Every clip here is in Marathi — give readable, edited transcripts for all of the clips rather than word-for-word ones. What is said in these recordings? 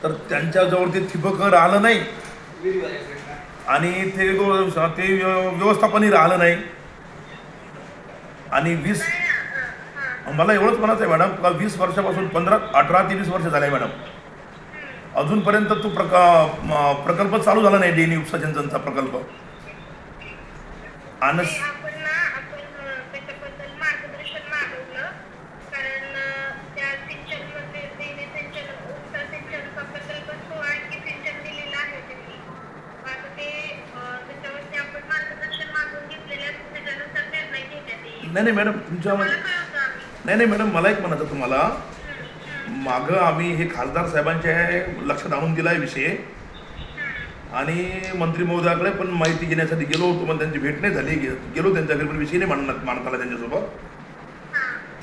तर त्यांच्याजवळ ते ठिबक राहिलं नाही आणि ते व्यवस्थापनही राहिलं नाही. आणि मला एवढंच म्हणायचं आहे मॅडम का 20 वर्षापासून 18 ते 20 वर्ष झाले मॅडम, अजूनपर्यंत तो प्रकल्प चालू झाला नाही, डेनी उपसा सिंचनचा प्रकल्प. आणि नाही मॅडम तुमच्यामध्ये नाही मॅडम, मला एक म्हणायचं तुम्हाला, मागं आम्ही हे खासदार साहेबांच्या लक्षात आणून दिला आहे विषय आणि मंत्री महोदयाकडे पण माहिती घेण्यासाठी गेलो होतो, पण त्यांची भेट नाही झाली. गेलो त्यांच्याकडे पण विषय नाही मांडताला त्यांच्यासोबत.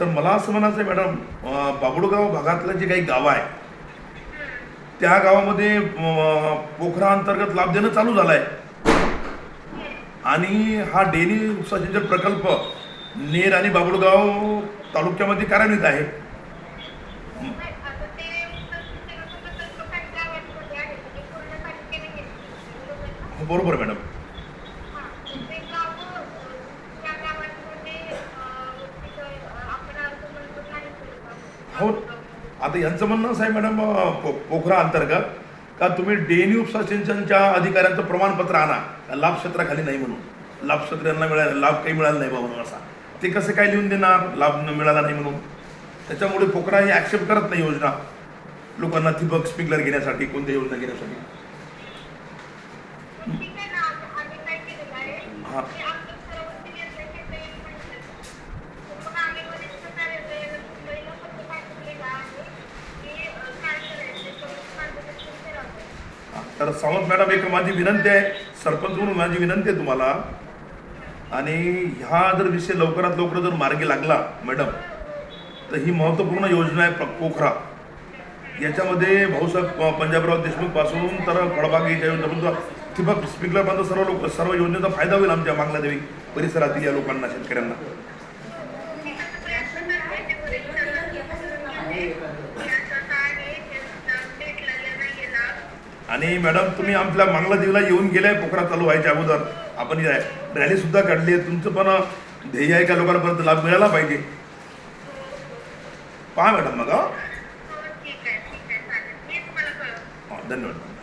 तर मला असं म्हणायचं आहे मॅडम, बाबुळगाव भागातलं जे काही गाव आहे त्या गावामध्ये पोखरा अंतर्गत लाभ देणं चालू झालं आहे आणि हा डेनी उपसा सिंचन प्रकल्प नेर आणि बाबुळगाव तालुक्यामध्ये कार्यान्वित आहे. बरोबर मॅडम. हो, आता यांचं म्हणणं असं आहे मॅडम, पोखरा अंतर्गत का तुम्ही डेनी उपसा सिंचनच्या अधिकाऱ्यांचं प्रमाणपत्र आणा, लाभ क्षेत्राखाली नाही म्हणून, लाभ क्षेत्र यांना मिळाला, लाभ काही मिळाला नाही बाबा असा. ते कसं काय लिहून देणार लाभ मिळाला नाही म्हणून? त्याच्यामुळे पोखरा हे ॲक्सेप्ट करत नाही योजना लोकांना ठिबक स्प्रिंकलर घेण्यासाठी, कोणत्या योजना घेण्यासाठी. हां तर सावंत मॅडम, एक माझी विनंती आहे, सरपंच म्हणून माझी विनंती आहे तुम्हाला, आणि ह्या जर विषय लवकरात लवकर जर मार्गी लागला मॅडम, तर ही महत्त्वपूर्ण योजना आहे पोखरा. याच्यामध्ये भाऊसाहेब पंजाबराव देशमुख पासून तर फळबागेच्या योजनेपर्यंत ठिबक स्प्रिंकलरपर्यंत सर्व योजनेचा फायदा होईल आमच्या बांगलादेवी परिसरातील या लोकांना, शेतकऱ्यांना. आणि मॅडम तुम्ही आपल्या बांगलादेवीला येऊन गेलाय पोखरा चालू व्हायच्या अगोदर, आपण रॅली सुद्धा काढली आहे. तुमचं पण ध्येय आहे का लोकांपर्यंत लाभ मिळाला पाहिजे. पहा मॅडम मग. धन्यवाद.